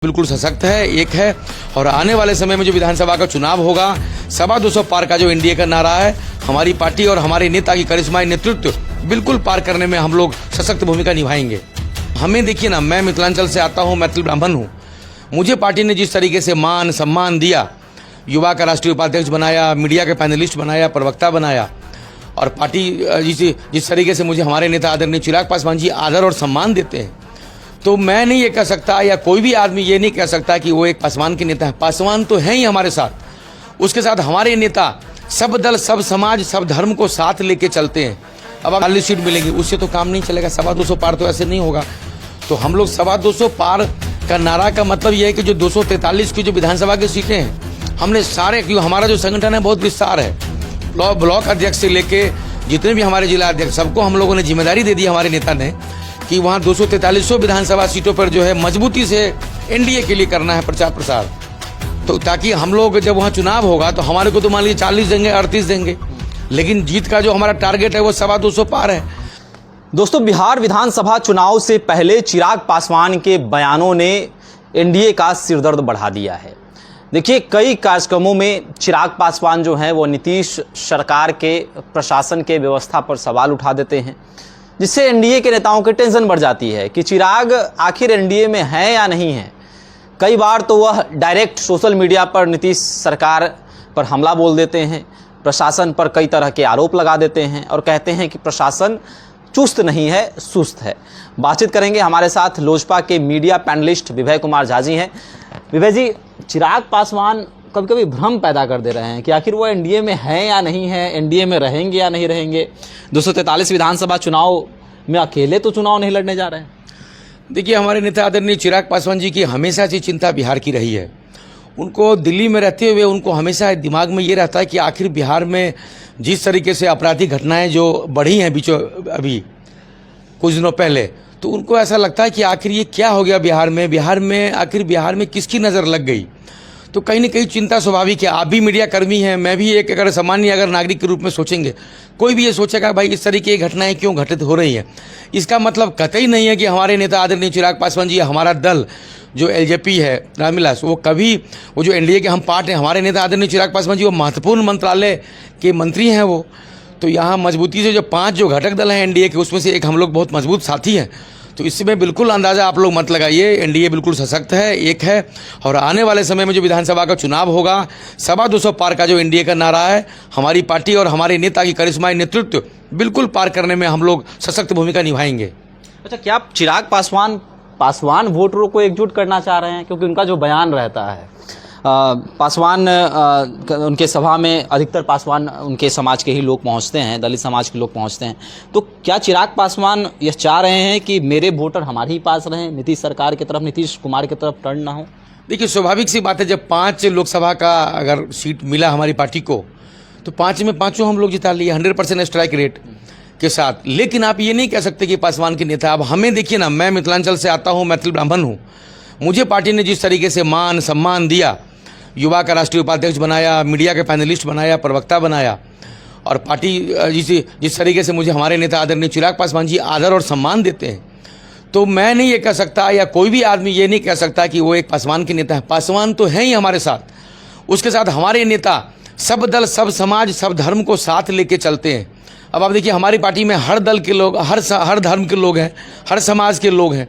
बिल्कुल सशक्त है, एक है। और आने वाले समय में जो विधानसभा का चुनाव होगा, 250 पार का जो एनडीए का नारा है, हमारी पार्टी और हमारे नेता की करिश्माई नेतृत्व बिल्कुल पार करने में हम लोग सशक्त भूमिका निभाएंगे। हमें देखिए ना, मैं मिथिलांचल से आता हूँ, मैथिल ब्राह्मण हूँ। मुझे पार्टी ने जिस तरीके से मान सम्मान दिया, युवा का राष्ट्रीय उपाध्यक्ष बनाया, मीडिया के पैनलिस्ट बनाया, प्रवक्ता बनाया, और पार्टी जिस तरीके से मुझे हमारे नेता आदरणीय चिराग पासवान जी आदर और सम्मान देते हैं, तो मैं नहीं ये कह सकता या कोई भी आदमी ये नहीं कह सकता कि वो एक पासवान के नेता है। पासवान तो हैं ही हमारे साथ, उसके साथ हमारे नेता सब दल, सब समाज, सब धर्म को साथ लेके चलते हैं। अब 40 सीट मिलेंगी, उससे तो काम नहीं चलेगा। 250 पार तो ऐसे नहीं होगा। तो हम लोग 250 पार का नारा का मतलब ये है कि जो 243 की जो विधानसभा की सीटें हैं, हमने सारे, क्योंकि हमारा जो संगठन है बहुत विस्तार है, ब्लॉक अध्यक्ष से लेके जितने भी हमारे जिला अध्यक्ष, सबको हम लोगों ने जिम्मेदारी दे दी हमारे नेता ने कि वहाँ 243 विधानसभा सीटों पर जो है मजबूती से एनडीए के लिए करना है प्रचार प्रसार। तो ताकि हम लोग जब वहाँ चुनाव होगा तो हमारे को तो मान लीजिए 40 देंगे, 38 देंगे, लेकिन जीत का जो हमारा टारगेट है वो 250 पार है। दोस्तों, बिहार विधानसभा चुनाव से पहले चिराग पासवान के बयानों ने एनडीए का सिरदर्द बढ़ा दिया है। देखिए, कई कार्यक्रमों में चिराग पासवान जो हैं वो नीतीश सरकार के प्रशासन के व्यवस्था पर सवाल उठा देते हैं, जिससे एनडीए के नेताओं की टेंशन बढ़ जाती है कि चिराग आखिर एनडीए में है या नहीं है। कई बार तो वह डायरेक्ट सोशल मीडिया पर नीतीश सरकार पर हमला बोल देते हैं, प्रशासन पर कई तरह के आरोप लगा देते हैं और कहते हैं कि प्रशासन चुस्त नहीं है, सुस्त है। बातचीत करेंगे, हमारे साथ लोजपा के मीडिया पैनलिस्ट विभय कुमार झा जी हैं। विभय जी, चिराग पासवान कभी कभी भ्रम पैदा कर दे रहे हैं कि आखिर वो एनडीए में है या नहीं है, एनडीए में रहेंगे या नहीं रहेंगे। 243 विधानसभा चुनाव में अकेले तो चुनाव नहीं लड़ने जा रहे हैं। देखिए, हमारे नेता आदरणीय चिराग पासवान जी की हमेशा से चिंता बिहार की रही है। उनको दिल्ली में रहते हुए उनको हमेशा दिमाग में ये रहता है कि आखिर बिहार में जिस तरीके से आपराधिक घटनाएं जो बढ़ी हैं बीचों अभी कुछ दिनों पहले, तो उनको ऐसा लगता है कि आखिर ये क्या हो गया बिहार में आखिर बिहार में किसकी नज़र लग गई। तो कहीं ना कहीं चिंता स्वाभाविक है। आप भी मीडिया कर्मी हैं, मैं भी एक अगर सामान्य नागरिक के रूप में सोचेंगे, कोई भी ये सोचेगा भाई इस तरीके की घटनाएं क्यों घटित हो रही हैं। इसका मतलब कतई नहीं है कि हमारे नेता आदरणीय चिराग पासवान जी, हमारा दल जो एलजेपी है रामविलास, वो कभी वो जो एनडीए के हम पार्ट हैं, हमारे नेता आदरणीय चिराग पासवान जी वो महत्वपूर्ण मंत्रालय के मंत्री हैं। वो तो यहाँ मजबूती से जो 5 जो घटक दल हैं एनडीए के, उसमें से एक हम लोग बहुत मजबूत साथी हैं। तो इसमें बिल्कुल अंदाज़ा आप लोग मत लगाइए, एनडीए बिल्कुल सशक्त है, एक है। और आने वाले समय में जो विधानसभा का चुनाव होगा, 250 पार का जो एनडीए का नारा है, हमारी पार्टी और हमारे नेता की करिश्माई नेतृत्व बिल्कुल पार करने में हम लोग सशक्त भूमिका निभाएंगे। अच्छा, क्या आप चिराग पासवान वोटरों को एकजुट करना चाह रहे हैं? क्योंकि उनका जो बयान रहता है, पासवान उनके सभा में अधिकतर पासवान उनके समाज के ही लोग पहुंचते हैं, दलित समाज के लोग पहुंचते हैं। तो क्या चिराग पासवान ये चाह रहे हैं कि मेरे वोटर हमारे ही पास रहें, नीतीश सरकार की तरफ, नीतीश कुमार की तरफ टर्न ना हो? देखिए, स्वाभाविक सी बात है, जब 5 लोकसभा का अगर सीट मिला हमारी पार्टी को, तो 5 में 5 हम लोग जिता लिए 100% स्ट्राइक रेट के साथ। लेकिन आप ये नहीं कह सकते कि पासवान के नेता। अब हमें देखिए ना, मैं मिथिलांचल से आता हूँ, मैथिल ब्राह्मण हूँ। मुझे पार्टी ने जिस तरीके से मान सम्मान दिया, युवा का राष्ट्रीय उपाध्यक्ष बनाया, मीडिया के पैनलिस्ट बनाया, प्रवक्ता बनाया, और पार्टी जिस तरीके से मुझे हमारे नेता आदरणीय चिराग पासवान जी आदर और सम्मान देते हैं, तो मैं नहीं ये कह सकता या कोई भी आदमी ये नहीं कह सकता कि वो एक पासवान के नेता है। पासवान तो हैं ही हमारे साथ, उसके साथ हमारे नेता सब दल, सब समाज, सब धर्म को साथ लेके चलते हैं। अब आप देखिए, हमारी पार्टी में हर दल के लोग, हर धर्म के लोग हैं, हर समाज के लोग हैं।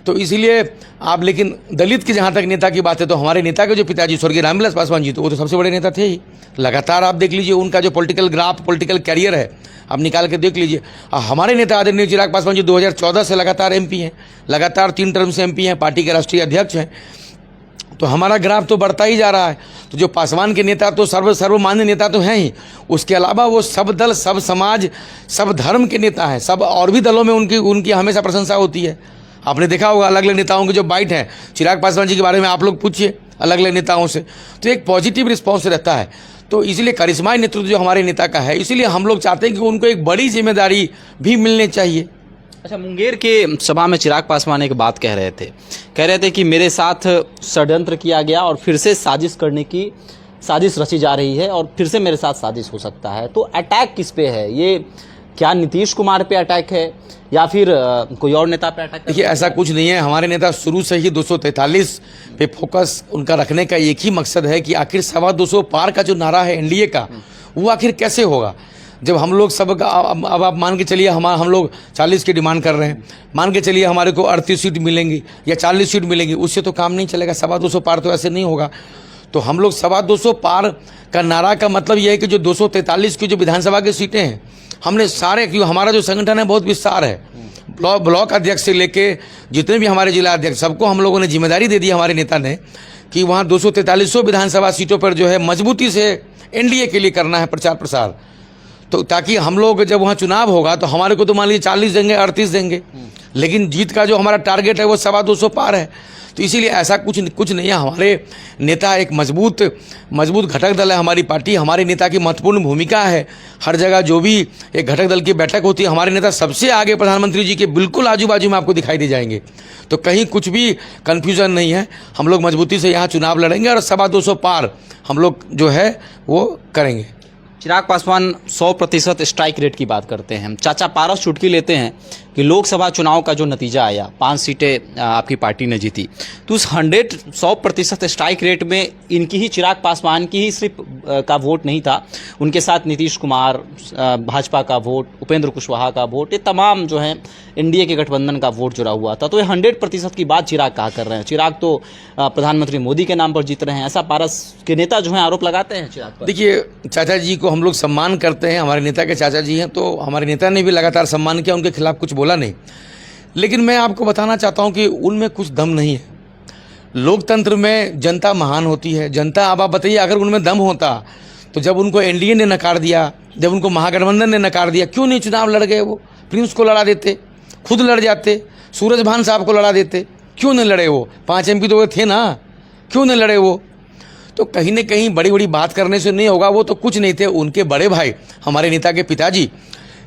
तो इसीलिए आप, लेकिन दलित की जहाँ तक नेता की बात है, तो हमारे नेता के जो पिताजी स्वर्गीय रामविलास पासवान जी, तो वो तो सबसे बड़े नेता थे ही। लगातार आप देख लीजिए उनका जो पॉलिटिकल ग्राफ, पॉलिटिकल कैरियर है, आप निकाल के देख लीजिए। हमारे नेता आदरणीय चिराग पासवान जी 2014 से लगातार एमपी हैं, लगातार 3 टर्म से एमपी हैं, पार्टी के राष्ट्रीय अध्यक्ष हैं। तो हमारा ग्राफ तो बढ़ता ही जा रहा है। तो जो पासवान के नेता तो सर्वमान्य नेता तो हैं ही, उसके अलावा वो सब दल, सब समाज, सब धर्म के नेता हैं। सब और भी दलों में उनकी हमेशा प्रशंसा होती है। आपने देखा होगा अलग अलग नेताओं के जो बाइट हैं, चिराग पासवान जी के बारे में आप लोग पूछिए अलग अलग नेताओं से, तो एक पॉजिटिव रिस्पॉन्स रहता है। तो इसलिए करिश्माई नेतृत्व जो हमारे नेता का है, इसीलिए हम लोग चाहते हैं कि उनको एक बड़ी जिम्मेदारी भी मिलनी चाहिए। अच्छा, मुंगेर के सभा में चिराग पासवान एक बात कह रहे थे कि मेरे साथ षड्यंत्र किया गया और फिर से साजिश करने की साजिश रची जा रही है और फिर से मेरे साथ साजिश हो सकता है। तो अटैक किस पे है? ये क्या नीतीश कुमार पे अटैक है या फिर कोई और नेता पे अटैक? देखिए, ऐसा कुछ नहीं है। हमारे नेता शुरू से ही 243 पे फोकस उनका रखने का एक ही मकसद है कि आखिर 225 पार का जो नारा है एनडीए का, वो आखिर कैसे होगा जब हम लोग सब अब आप मान के चलिए हम लोग 40 की डिमांड कर रहे हैं, मान के चलिए हमारे को 38 सीट मिलेंगी या 40 सीट मिलेंगी, उससे तो काम नहीं चलेगा। 225 पार तो ऐसे नहीं होगा। तो हम लोग 225 पार का नारा का मतलब यह है कि जो 243 की जो विधानसभा की सीटें हैं, हमने सारे, क्योंकि हमारा जो संगठन है बहुत विस्तार है, ब्लॉक अध्यक्ष से लेके जितने भी हमारे जिला अध्यक्ष, सबको हम लोगों ने जिम्मेदारी दे दी हमारे नेता ने कि वहाँ 243 विधानसभा सीटों पर जो है मजबूती से एनडीए के लिए करना है प्रचार प्रसार। तो ताकि हम लोग जब वहाँ चुनाव होगा तो हमारे को तो मान लीजिए 40 देंगे, 38 देंगे, लेकिन जीत का जो हमारा टारगेट है वो 225 पार है। तो इसीलिए ऐसा कुछ नहीं है। हमारे नेता एक मजबूत घटक दल है हमारी पार्टी। हमारे नेता की महत्वपूर्ण भूमिका है। हर जगह जो भी एक घटक दल की बैठक होती है, हमारे नेता सबसे आगे प्रधानमंत्री जी के बिल्कुल आजू बाजू में आपको दिखाई दे जाएंगे। तो कहीं कुछ भी कन्फ्यूजन नहीं है। हम लोग मजबूती से यहाँ चुनाव लड़ेंगे और 225 पार हम लोग जो है वो करेंगे। चिराग पासवान 100% स्ट्राइक रेट की बात करते हैं। चाचा पारस चुटकी लेते हैं कि लोकसभा चुनाव का जो नतीजा आया, 5 सीटें आपकी पार्टी ने जीती, तो उस 100% स्ट्राइक रेट में इनकी ही, चिराग पासवान की ही सिर्फ का वोट नहीं था, उनके साथ नीतीश कुमार, भाजपा का वोट, उपेंद्र कुशवाहा का वोट, ये तमाम जो है एनडीए के गठबंधन का वोट जुड़ा हुआ था। तो ये 100% की बात चिराग कहा कर रहे हैं। चिराग तो प्रधानमंत्री मोदी के नाम पर जीत रहे हैं, ऐसा पारस के नेता जो है आरोप लगाते हैं चिराग पर। देखिए, चाचा जी को हम लोग सम्मान करते हैं, हमारे नेता के चाचा जी हैं, तो हमारे नेता ने भी लगातार सम्मान किया, उनके खिलाफ कुछ बोला नहीं। लेकिन मैं आपको बताना चाहता हूं कि उनमें कुछ दम नहीं है। लोकतंत्र में जनता महान होती है। जनता, अब आप बताइए, अगर उनमें दम होता तो जब उनको एनडीए ने नकार दिया, जब उनको महागठबंधन ने नकार दिया, क्यों नहीं चुनाव लड़ गए? वो प्रिंस को लड़ा देते, खुद लड़ जाते, सूरजभान साहब को लड़ा देते, क्यों नहीं लड़े? वो 5 MP तो थे ना, क्यों नहीं लड़े वो? तो कहीं न कहीं बड़ी बड़ी बात करने से नहीं होगा। वो तो कुछ नहीं थे। उनके बड़े भाई, हमारे नेता के पिताजी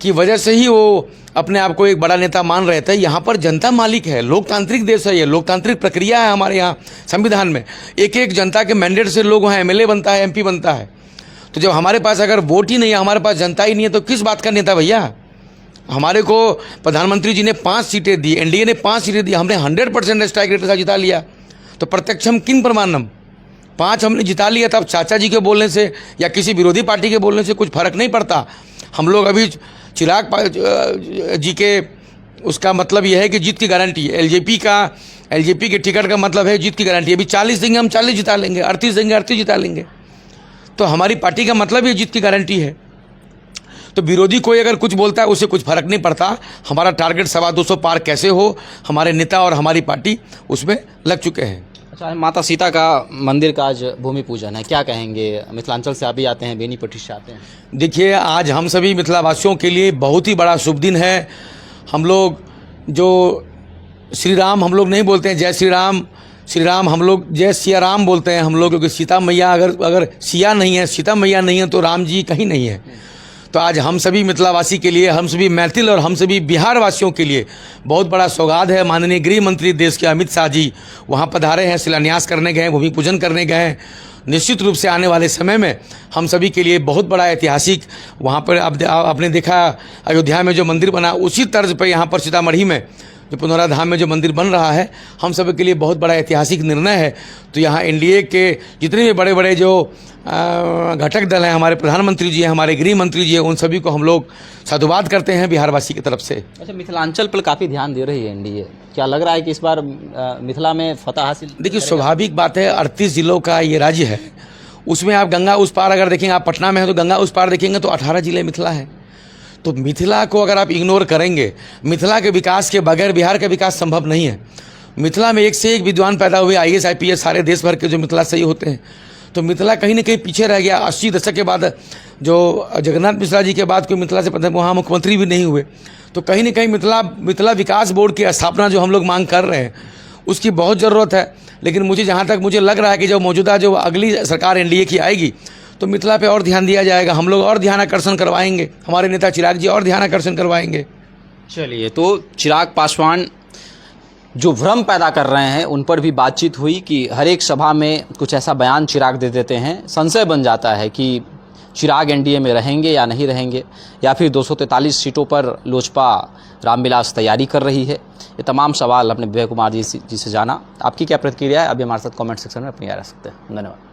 की वजह से ही वो अपने आप को एक बड़ा नेता मान रहे थे। यहाँ पर जनता मालिक है, लोकतांत्रिक देश है, ये लोकतांत्रिक प्रक्रिया है हमारे यहाँ संविधान में। एक एक जनता के मैंडेट से लोग वहाँ MLA बनता है, MP बनता है। तो जब हमारे पास अगर वोट ही नहीं है, हमारे पास जनता ही नहीं है, तो किस बात का नेता भैया? हमारे को प्रधानमंत्री जी ने 5 सीटें दी, एनडीए ने 5 सीटें दी, हमने 100% स्ट्राइक रेट के साथ जिता लिया। तो प्रत्यक्षम किन प्रमाणम 5 हमने जिता लिया। तब चाचा जी के बोलने से या किसी विरोधी पार्टी के बोलने से कुछ फर्क नहीं पड़ता। हम लोग अभी चिराग जी के उसका मतलब यह है कि जीत की गारंटी है। एलजेपी के टिकट का मतलब है जीत की गारंटी। अभी 40 देंगे, हम 40 जिता लेंगे, 38 देंगे, 38 जिता लेंगे। तो हमारी पार्टी का मतलब ये जीत की गारंटी है। तो विरोधी कोई अगर कुछ बोलता है, उससे कुछ फर्क नहीं पड़ता। हमारा टारगेट 225 पार कैसे हो, हमारे नेता और हमारी पार्टी उसमें लग चुके हैं। अच्छा, माता सीता का मंदिर का आज भूमि पूजन है, क्या कहेंगे? मिथिलांचल से आप भी आते हैं, बेनीपट्टी से आते हैं। देखिए, आज हम सभी मिथिलावासियों के लिए बहुत ही बड़ा शुभ दिन है। हम लोग जो श्री राम, हम लोग नहीं बोलते हैं जय श्री राम, हम लोग जय सिया राम बोलते हैं हम लोग, क्योंकि सीता मैया, अगर सिया नहीं है, सीता मैया नहीं है, तो राम जी कहीं नहीं है। तो आज हम सभी मिथिलावासी के लिए, हम सभी मैथिल और हम सभी बिहार वासियों के लिए बहुत बड़ा सौगात है। माननीय गृह मंत्री देश के अमित शाह जी वहाँ पधारे हैं, शिलान्यास करने गए हैं, भूमि पूजन करने गए हैं। निश्चित रूप से आने वाले समय में हम सभी के लिए बहुत बड़ा ऐतिहासिक, वहाँ पर आपने देखा अयोध्या में जो मंदिर बना, उसी तर्ज पर यहाँ पर सीतामढ़ी में जो पुनौरा धाम में जो मंदिर बन रहा है, हम सब के लिए बहुत बड़ा ऐतिहासिक निर्णय है। तो यहाँ एनडीए के जितने भी बड़े बड़े जो घटक दल हैं, हमारे प्रधानमंत्री जी हैं, हमारे गृह मंत्री जी हैं, उन सभी को हम लोग साधुवाद करते हैं बिहारवासी की तरफ से। अच्छा, मिथिलांचल पर काफ़ी ध्यान दे रही है एनडीए, क्या लग रहा है कि इस बार मिथिला में फतह हासिल? देखिए, स्वाभाविक बात है, 38 जिलों का ये राज्य है। उसमें आप गंगा उस पार अगर देखेंगे, आप पटना में हैं तो गंगा उस पार देखेंगे तो 18 जिले मिथिला है। तो मिथिला को अगर आप इग्नोर करेंगे, मिथिला के विकास के बगैर बिहार का विकास संभव नहीं है। मिथिला में एक से एक विद्वान पैदा हुए, IAS IPS सारे देश भर के जो मिथिला से ही होते हैं। तो मिथिला कहीं ना कहीं पीछे रह गया। 80 दशक के बाद जो जगन्नाथ मिश्रा जी के बाद कोई मिथिला से वहाँ मुख्यमंत्री भी नहीं हुए। तो कहीं ना कहीं मिथिला विकास बोर्ड की स्थापना जो हम लोग मांग कर रहे हैं, उसकी बहुत ज़रूरत है। लेकिन मुझे जहाँ तक मुझे लग रहा है कि जो मौजूदा जो अगली सरकार एनडीए की आएगी, तो मिथिला पे और ध्यान दिया जाएगा। हम लोग और ध्यान आकर्षण करवाएंगे, हमारे नेता चिराग जी और ध्यान आकर्षण करवाएंगे। चलिए, तो चिराग पासवान जो भ्रम पैदा कर रहे हैं, उन पर भी बातचीत हुई कि हर एक सभा में कुछ ऐसा बयान चिराग दे देते हैं, संशय बन जाता है कि चिराग एनडीए में रहेंगे या नहीं रहेंगे, या फिर 243 सीटों पर लोजपा रामविलास तैयारी कर रही है। ये तमाम सवाल अपने विजय कुमार जी से जाना। आपकी क्या प्रतिक्रिया है, अभी हमारे साथ कमेंट सेक्शन में अपनी राय रख सकते हैं। धन्यवाद।